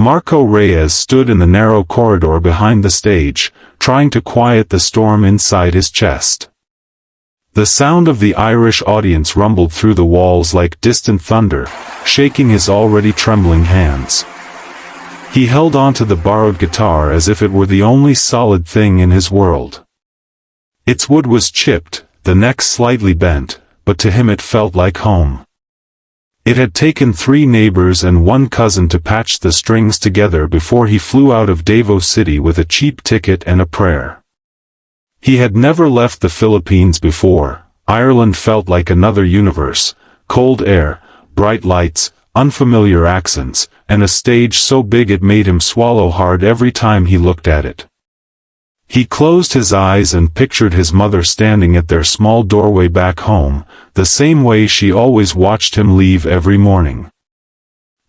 Marco Reyes stood in the narrow corridor behind the stage, trying to quiet the storm inside his chest. The sound of the Irish audience rumbled through the walls like distant thunder, shaking his already trembling hands. He held onto the borrowed guitar as if it were the only solid thing in his world. Its wood was chipped, the neck slightly bent, but to him it felt like home. It had taken 3 neighbors and 1 cousin to patch the strings together before he flew out of Davao City with a cheap ticket and a prayer. He had never left the Philippines before. Ireland felt like another universe: cold air, bright lights, unfamiliar accents, and a stage so big it made him swallow hard every time he looked at it. He closed his eyes and pictured his mother standing at their small doorway back home, the same way she always watched him leave every morning.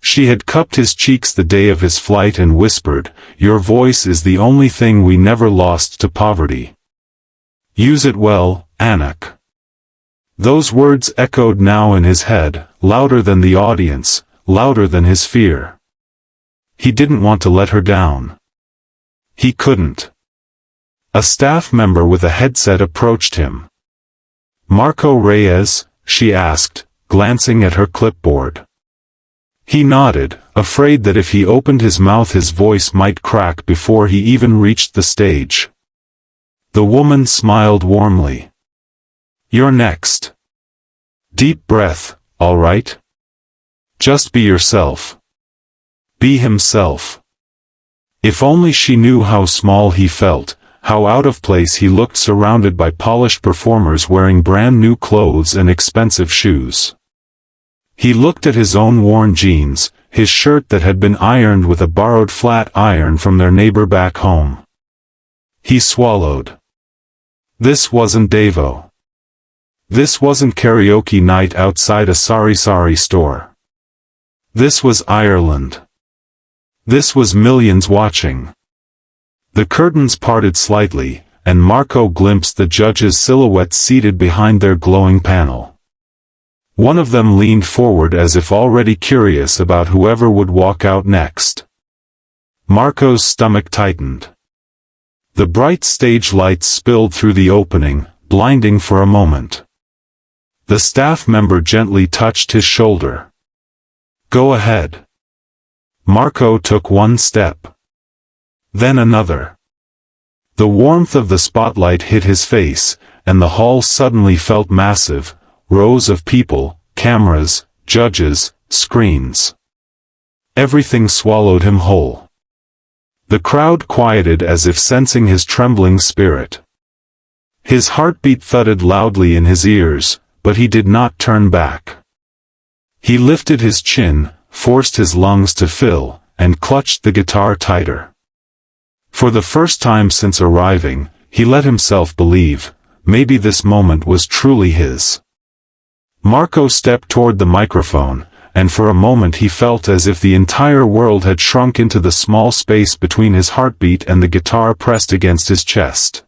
She had cupped his cheeks the day of his flight and whispered, "Your voice is the only thing we never lost to poverty. Use it well, Anak." Those words echoed now in his head, louder than the audience, louder than his fear. He didn't want to let her down. He couldn't. A staff member with a headset approached him. "Marco Reyes?" she asked, glancing at her clipboard. He nodded, afraid that if he opened his mouth his voice might crack before he even reached the stage. The woman smiled warmly. "You're next. Deep breath, all right? Just be yourself." Be himself. If only she knew how small he felt, how out of place he looked surrounded by polished performers wearing brand new clothes and expensive shoes. He looked at his own worn jeans, his shirt that had been ironed with a borrowed flat iron from their neighbor back home. He swallowed. This wasn't Davao. This wasn't karaoke night outside a sari-sari store. This was Ireland. This was millions watching. The curtains parted slightly, and Marco glimpsed the judges' silhouettes seated behind their glowing panel. One of them leaned forward as if already curious about whoever would walk out next. Marco's stomach tightened. The bright stage lights spilled through the opening, blinding for a moment. The staff member gently touched his shoulder. "Go ahead." Marco took one step. Then another. The warmth of the spotlight hit his face, and the hall suddenly felt massive, rows of people, cameras, judges, screens. Everything swallowed him whole. The crowd quieted as if sensing his trembling spirit. His heartbeat thudded loudly in his ears, but he did not turn back. He lifted his chin, forced his lungs to fill, and clutched the guitar tighter. For the first time since arriving, he let himself believe, maybe this moment was truly his. Marco stepped toward the microphone, and for a moment he felt as if the entire world had shrunk into the small space between his heartbeat and the guitar pressed against his chest.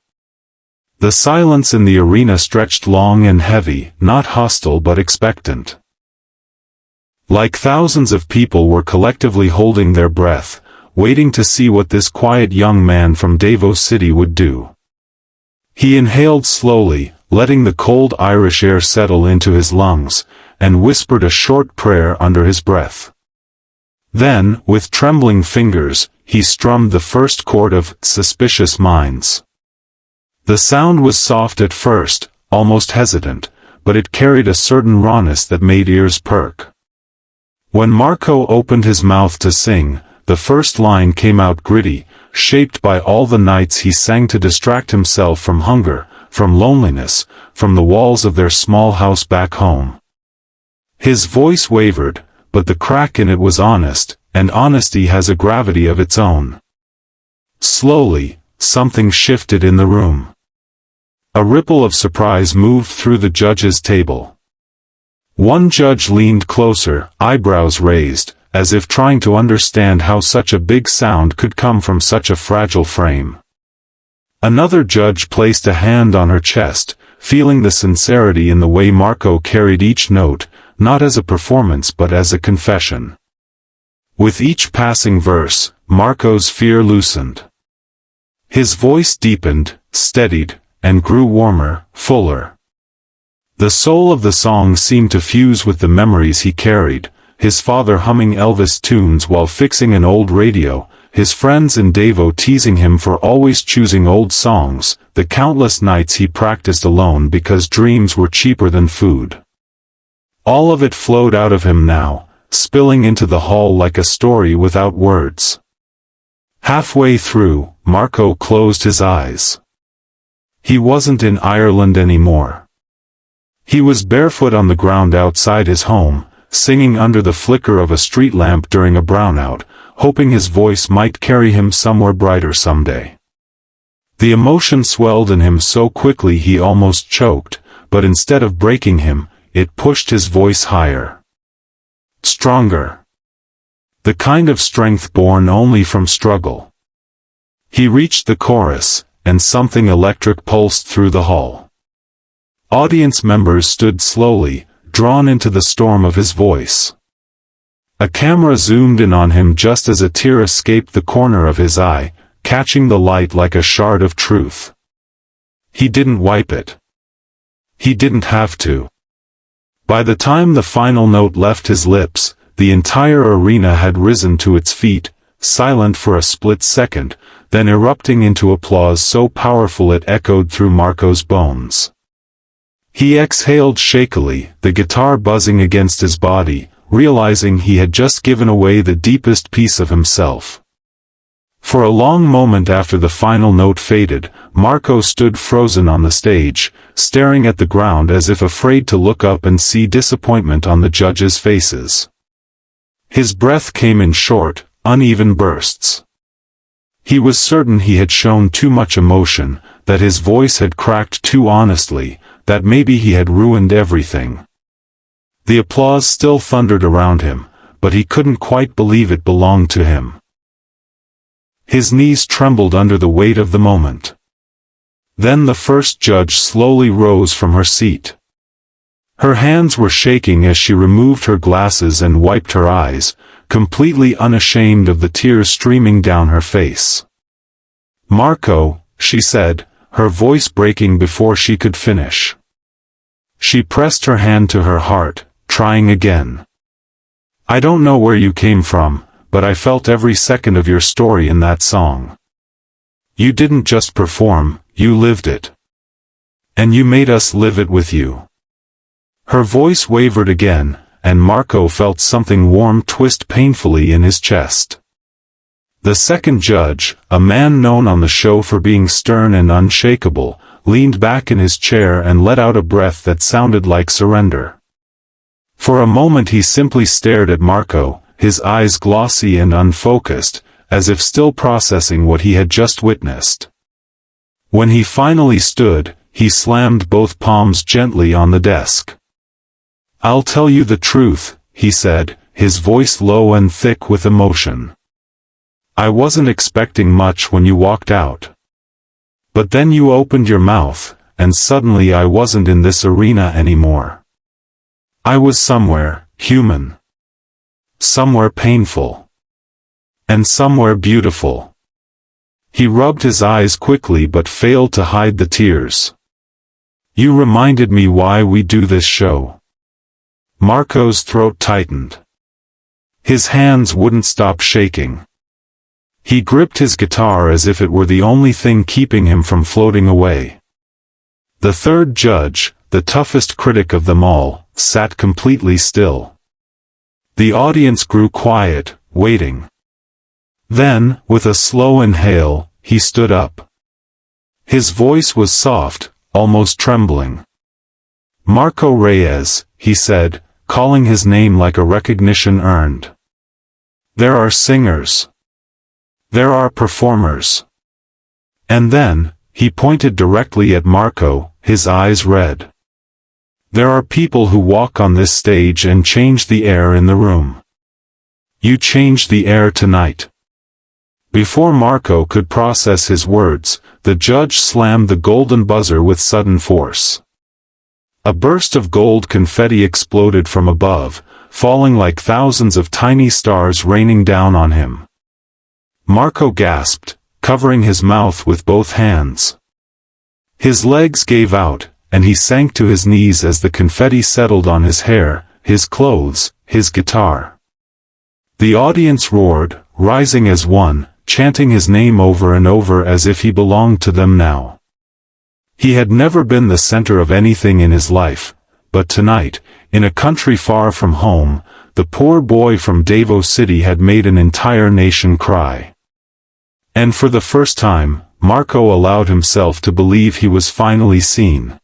The silence in the arena stretched long and heavy, not hostile but expectant. Like thousands of people were collectively holding their breath, waiting to see what this quiet young man from Davao City would do. He inhaled slowly, letting the cold Irish air settle into his lungs, and whispered a short prayer under his breath. Then, with trembling fingers, he strummed the first chord of "Suspicious Minds." The sound was soft at first, almost hesitant, but it carried a certain rawness that made ears perk. When Marco opened his mouth to sing, the first line came out gritty, shaped by all the nights he sang to distract himself from hunger, from loneliness, from the walls of their small house back home. His voice wavered, but the crack in it was honest, and honesty has a gravity of its own. Slowly, something shifted in the room. A ripple of surprise moved through the judges' table. One judge leaned closer, eyebrows raised, as if trying to understand how such a big sound could come from such a fragile frame. Another judge placed a hand on her chest, feeling the sincerity in the way Marco carried each note, not as a performance but as a confession. With each passing verse, Marco's fear loosened. His voice deepened, steadied, and grew warmer, fuller. The soul of the song seemed to fuse with the memories he carried, his father humming Elvis tunes while fixing an old radio, his friends in Davao teasing him for always choosing old songs, the countless nights he practiced alone because dreams were cheaper than food. All of it flowed out of him now, spilling into the hall like a story without words. Halfway through, Marco closed his eyes. He wasn't in Ireland anymore. He was barefoot on the ground outside his home, singing under the flicker of a street lamp during a brownout, hoping his voice might carry him somewhere brighter someday. The emotion swelled in him so quickly he almost choked, but instead of breaking him, it pushed his voice higher. Stronger. The kind of strength born only from struggle. He reached the chorus, and something electric pulsed through the hall. Audience members stood slowly, drawn into the storm of his voice. A camera zoomed in on him just as a tear escaped the corner of his eye, catching the light like a shard of truth. He didn't wipe it. He didn't have to. By the time the final note left his lips, the entire arena had risen to its feet, silent for a split second, then erupting into applause so powerful it echoed through Marco's bones. He exhaled shakily, the guitar buzzing against his body, realizing he had just given away the deepest piece of himself. For a long moment after the final note faded, Marco stood frozen on the stage, staring at the ground as if afraid to look up and see disappointment on the judges' faces. His breath came in short, uneven bursts. He was certain he had shown too much emotion, that his voice had cracked too honestly, that maybe he had ruined everything. The applause still thundered around him, but he couldn't quite believe it belonged to him. His knees trembled under the weight of the moment. Then the first judge slowly rose from her seat. Her hands were shaking as she removed her glasses and wiped her eyes, completely unashamed of the tears streaming down her face. "Marco," she said, her voice breaking before she could finish. She pressed her hand to her heart, trying again. "I don't know where you came from, but I felt every second of your story in that song. You didn't just perform, you lived it. And you made us live it with you." Her voice wavered again, and Marco felt something warm twist painfully in his chest. The second judge, a man known on the show for being stern and unshakable, leaned back in his chair and let out a breath that sounded like surrender. For a moment he simply stared at Marco, his eyes glossy and unfocused, as if still processing what he had just witnessed. When he finally stood, he slammed both palms gently on the desk. "I'll tell you the truth," he said, his voice low and thick with emotion. "I wasn't expecting much when you walked out. But then you opened your mouth, and suddenly I wasn't in this arena anymore. I was somewhere, human. Somewhere painful. And somewhere beautiful." He rubbed his eyes quickly but failed to hide the tears. "You reminded me why we do this show." Marco's throat tightened. His hands wouldn't stop shaking. He gripped his guitar as if it were the only thing keeping him from floating away. The third judge, the toughest critic of them all, sat completely still. The audience grew quiet, waiting. Then, with a slow inhale, he stood up. His voice was soft, almost trembling. "Marco Reyes," he said, calling his name like a recognition earned. "There are singers. There are performers." And then, he pointed directly at Marco, his eyes red. "There are people who walk on this stage and change the air in the room. You changed the air tonight." Before Marco could process his words, the judge slammed the golden buzzer with sudden force. A burst of gold confetti exploded from above, falling like thousands of tiny stars raining down on him. Marco gasped, covering his mouth with both hands. His legs gave out, and he sank to his knees as the confetti settled on his hair, his clothes, his guitar. The audience roared, rising as one, chanting his name over and over as if he belonged to them now. He had never been the center of anything in his life, but tonight, in a country far from home, the poor boy from Davao City had made an entire nation cry. And for the first time, Marco allowed himself to believe he was finally seen.